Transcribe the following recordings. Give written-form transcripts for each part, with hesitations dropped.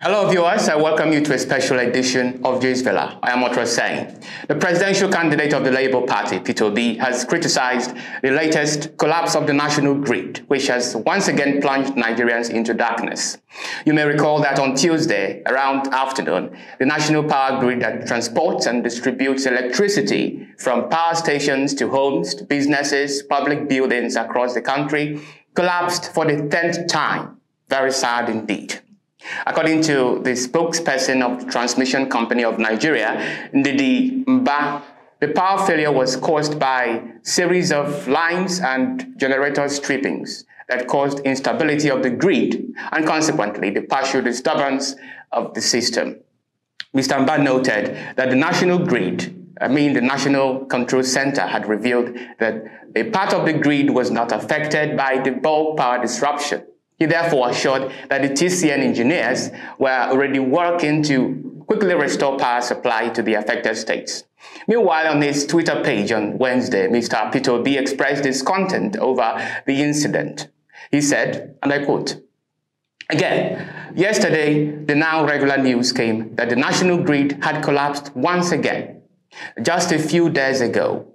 Hello viewers, I welcome you to a special edition of Jay's Villa. I am Otra Sane. The presidential candidate of the Labour Party, Peter Obi, has criticized the latest collapse of the national grid, which has once again plunged Nigerians into darkness. You may recall that on Tuesday, around afternoon, the national power grid that transports and distributes electricity from power stations to homes, to businesses, public buildings across the country collapsed for the 10th time. Very sad indeed. According to the spokesperson of the transmission company of Nigeria, Ndidi Mbah, the power failure was caused by a series of lines and generator strippings that caused instability of the grid and consequently the partial disturbance of the system. Mr. Mbah noted that the national grid, the National Control Center, had revealed that a part of the grid was not affected by the bulk power disruption. He therefore assured that the TCN engineers were already working to quickly restore power supply to the affected states. Meanwhile, on his Twitter page on Wednesday, Mr. Peter Obi expressed discontent over the incident. He said, and I quote, "Again, yesterday, the now regular news came that the national grid had collapsed once again. Just a few days ago,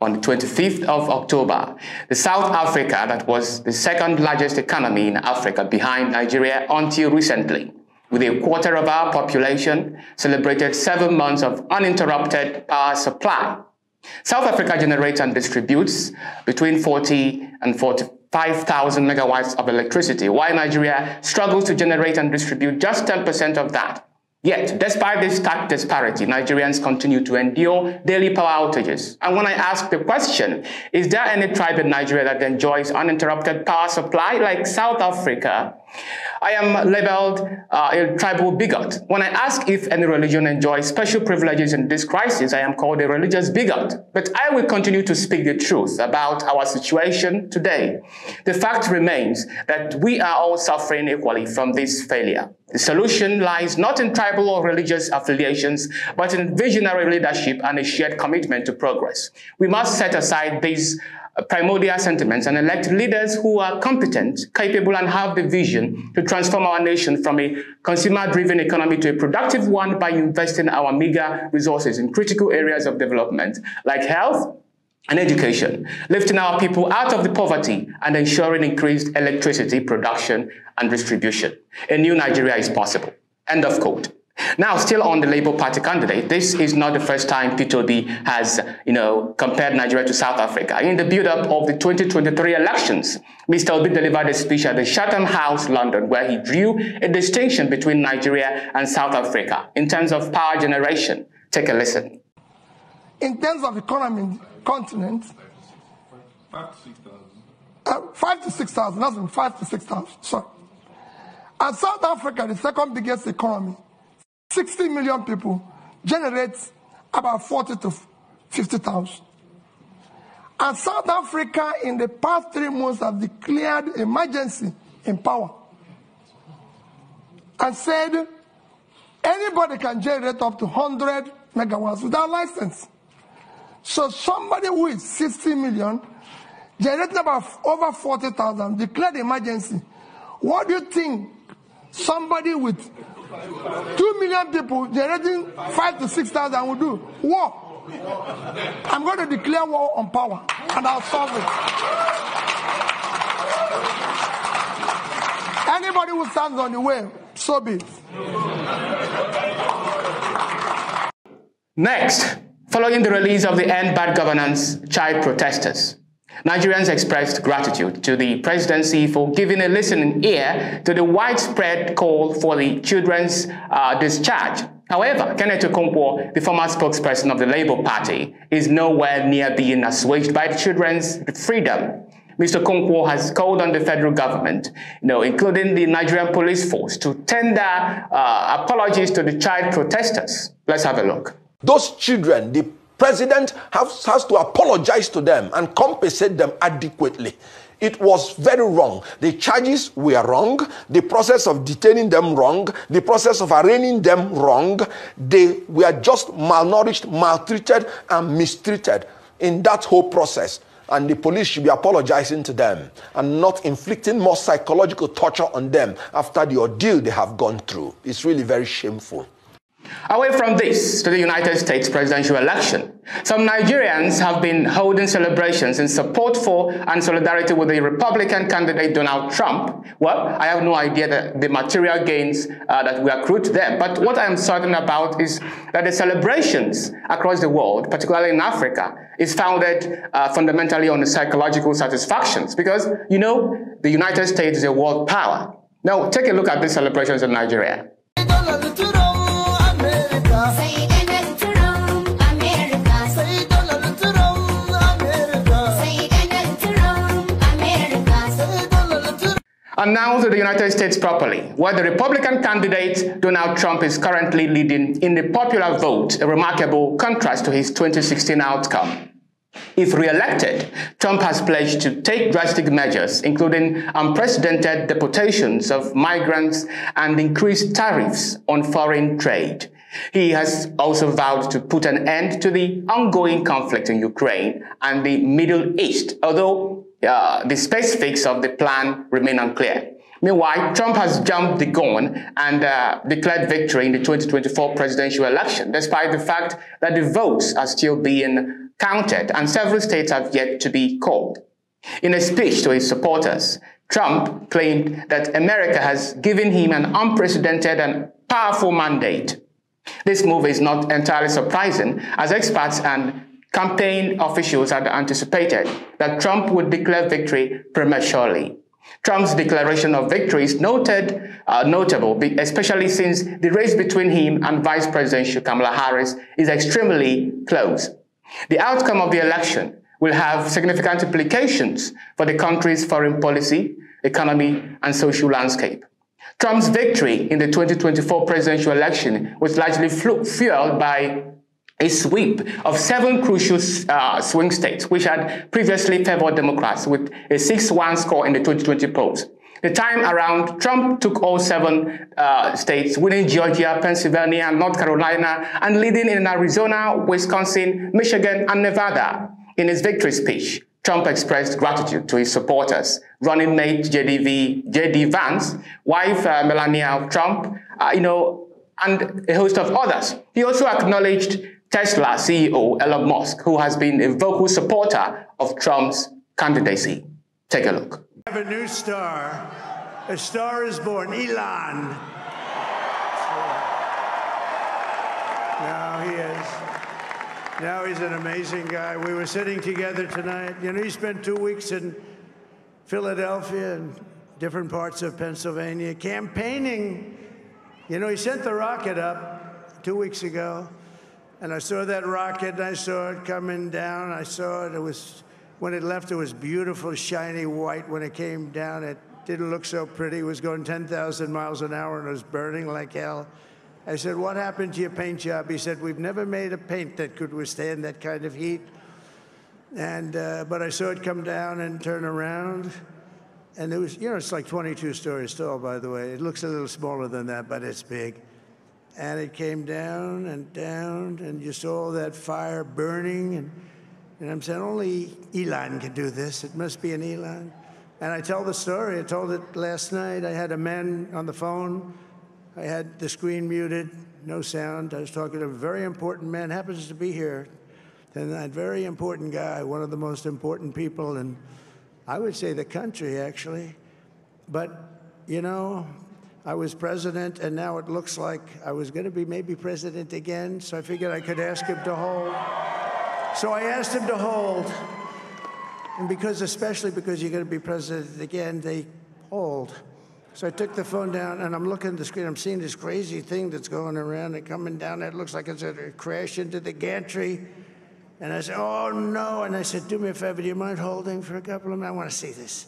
on the 25th of October, the South Africa, that was the second largest economy in Africa behind Nigeria until recently, with a quarter of our population, celebrated 7 months of uninterrupted power supply. South Africa generates and distributes between 40 and 45,000 megawatts of electricity, while Nigeria struggles to generate and distribute just 10% of that. Yet, despite this stark disparity, Nigerians continue to endure daily power outages. And when I ask the question, is there any tribe in Nigeria that enjoys uninterrupted power supply like South Africa, I am labeled a tribal bigot. When I ask if any religion enjoys special privileges in this crisis, I am called a religious bigot. But I will continue to speak the truth about our situation today. The fact remains that we are all suffering equally from this failure. The solution lies not in tribal or religious affiliations, but in visionary leadership and a shared commitment to progress. We must set aside these primordial sentiments and elect leaders who are competent, capable, and have the vision to transform our nation from a consumer-driven economy to a productive one by investing our meager resources in critical areas of development like health and education, lifting our people out of the poverty and ensuring increased electricity production and distribution. A new Nigeria is possible." End of quote. Now, still on the Labour Party candidate, this is not the first time Peter Obi has, compared Nigeria to South Africa. In the build-up of the 2023 elections, Mr. Obi delivered a speech at the Chatham House, London, where he drew a distinction between Nigeria and South Africa in terms of power generation. Take a listen. In terms of economy, continent, 5 to 6,000, that's 5 to 6,000, sorry. And South Africa, the second biggest economy, 60 million people, generates about 40 to 50,000. And South Africa, in the past 3 months, have declared emergency in power and said anybody can generate up to 100 megawatts without license. So somebody who is 60 million, generating about over 40,000, declared emergency. What do you think somebody with 2 million people generating 5 to 6,000 will do? War. I'm going to declare war on power, and I'll solve it. Anybody who stands on the way, so be it. Next, following the release of the End Bad Governance child protesters, Nigerians expressed gratitude to the presidency for giving a listening ear to the widespread call for the children's discharge. However, Kenneth Okonkwo, the former spokesperson of the Labour Party, is nowhere near being assuaged by the children's freedom. Mr. Okonkwo has called on the federal government, including the Nigerian police force, to tender apologies to the child protesters. Let's have a look. Those children, the president has to apologize to them and compensate them adequately. It was very wrong. The charges were wrong. The process of detaining them wrong. The process of arraigning them wrong. They were just malnourished, maltreated, and mistreated in that whole process. And the police should be apologizing to them and not inflicting more psychological torture on them after the ordeal they have gone through. It's really very shameful. Away from this, to the United States presidential election, some Nigerians have been holding celebrations in support for and solidarity with the Republican candidate Donald Trump. Well, I have no idea the material gains that we accrue to them, but what I am certain about is that the celebrations across the world, particularly in Africa, is founded fundamentally on the psychological satisfactions, because, you know, the United States is a world power. Now, take a look at these celebrations in Nigeria. And now to the United States properly, where the Republican candidate Donald Trump is currently leading in the popular vote, a remarkable contrast to his 2016 outcome. If re-elected, Trump has pledged to take drastic measures, including unprecedented deportations of migrants and increased tariffs on foreign trade. He has also vowed to put an end to the ongoing conflict in Ukraine and the Middle East, although the specifics of the plan remain unclear. Meanwhile, Trump has jumped the gun and declared victory in the 2024 presidential election, despite the fact that the votes are still being counted and several states have yet to be called. In a speech to his supporters, Trump claimed that America has given him an unprecedented and powerful mandate. This move is not entirely surprising, as experts and campaign officials had anticipated that Trump would declare victory prematurely. Trump's declaration of victory is notable, especially since the race between him and Vice President Kamala Harris is extremely close. The outcome of the election will have significant implications for the country's foreign policy, economy, and social landscape. Trump's victory in the 2024 presidential election was largely fueled by a sweep of 7 crucial swing states, which had previously favored Democrats, with a 6-1 score in the 2020 polls. The time around, Trump took all 7 states, winning Georgia, Pennsylvania, North Carolina, and leading in Arizona, Wisconsin, Michigan, and Nevada. In his victory speech, Trump expressed gratitude to his supporters, running mate J.D. Vance, wife Melania Trump, and a host of others. He also acknowledged Tesla CEO Elon Musk, who has been a vocal supporter of Trump's candidacy. Take a look. We have a new star. A star is born, Elon. Now he is. Now he's an amazing guy. We were sitting together tonight. You know, he spent 2 weeks in Philadelphia and different parts of Pennsylvania campaigning. You know, he sent the rocket up 2 weeks ago. And I saw that rocket, and I saw it coming down. I saw it. It was, when it left, it was beautiful, shiny white. When it came down, it didn't look so pretty. It was going 10,000 miles an hour, and it was burning like hell. I said, what happened to your paint job? He said, we've never made a paint that could withstand that kind of heat. And but I saw it come down and turn around. And it was, you know, it's like 22 stories tall, by the way. It looks a little smaller than that, but it's big. And it came down, and you saw that fire burning. And I'm saying, only Elon can do this. It must be an Elon. And I tell the story. I told it last night. I had a man on the phone. I had the screen muted, no sound. I was talking to a very important man, happens to be here. And that very important guy, one of the most important people in, I would say, the country, actually. But, you know, I was president, and now it looks like I was going to be maybe president again, so I figured I could ask him to hold. So I asked him to hold. And especially because you're going to be president again, they hold. So I took the phone down, and I'm looking at the screen. I'm seeing this crazy thing that's going around and coming down. It looks like it's going to crash into the gantry. And I said, oh, no. And I said, do me a favor, do you mind holding for a couple of minutes? I want to see this.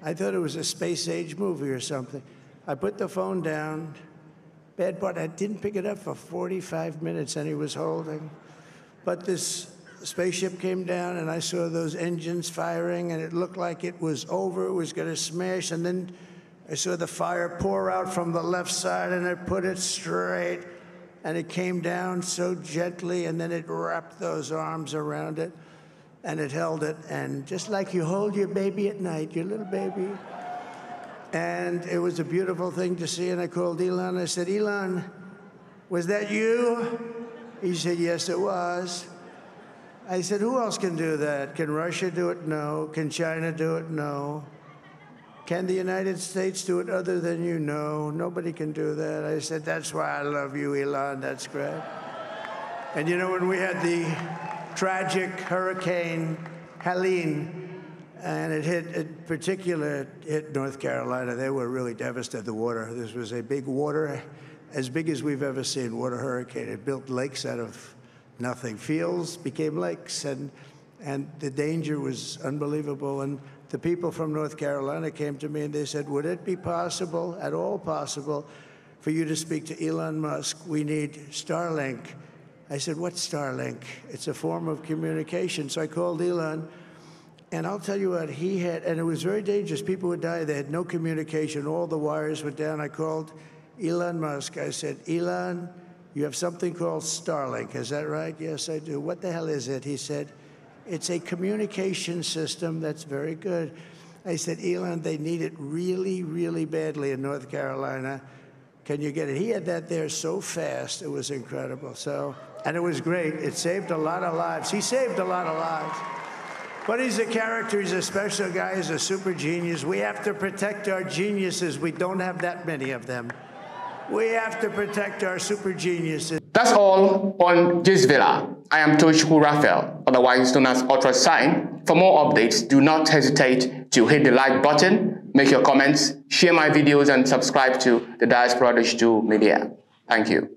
I thought it was a space-age movie or something. I put the phone down. Bad part, I didn't pick it up for 45 minutes, and he was holding. But this spaceship came down, and I saw those engines firing, and it looked like it was over. It was going to smash, and then I saw the fire pour out from the left side, and I put it straight, and it came down so gently, and then it wrapped those arms around it. and it held it, and just like you hold your baby at night, your little baby. And it was a beautiful thing to see, and I called Elon. I said, Elon, was that you? He said, yes, it was. I said, who else can do that? Can Russia do it? No. Can China do it? No. Can the United States do it other than you? No. Nobody can do that. I said, that's why I love you, Elon. That's great. And you know, when we had the tragic Hurricane Helene, and it hit North Carolina, they were really devastated, the water. This was a big water, as big as we've ever seen, water hurricane. It built lakes out of nothing. Fields became lakes, and the danger was unbelievable. And the people from North Carolina came to me and they said, would it be possible, at all possible, for you to speak to Elon Musk? We need Starlink. I said, what's Starlink? It's a form of communication. So I called Elon, and I'll tell you what, he had, and it was very dangerous. People would die. They had no communication. All the wires were down. I called Elon Musk. I said, Elon, you have something called Starlink. Is that right? Yes, I do. What the hell is it? He said, it's a communication system that's very good. I said, Elon, they need it really, really badly in North Carolina. Can you get it? He had that there so fast. It was incredible. So, and it was great. It saved a lot of lives. He saved a lot of lives. But he's a character. He's a special guy. He's a super genius. We have to protect our geniuses. We don't have that many of them. We have to protect our super geniuses. That's all on Jay's Villa. I am Toshku Raphael, otherwise known as Ultrasign. For more updates, do not hesitate to hit the like button, make your comments, share my videos, and subscribe to the Diaspora Digital Media. Thank you.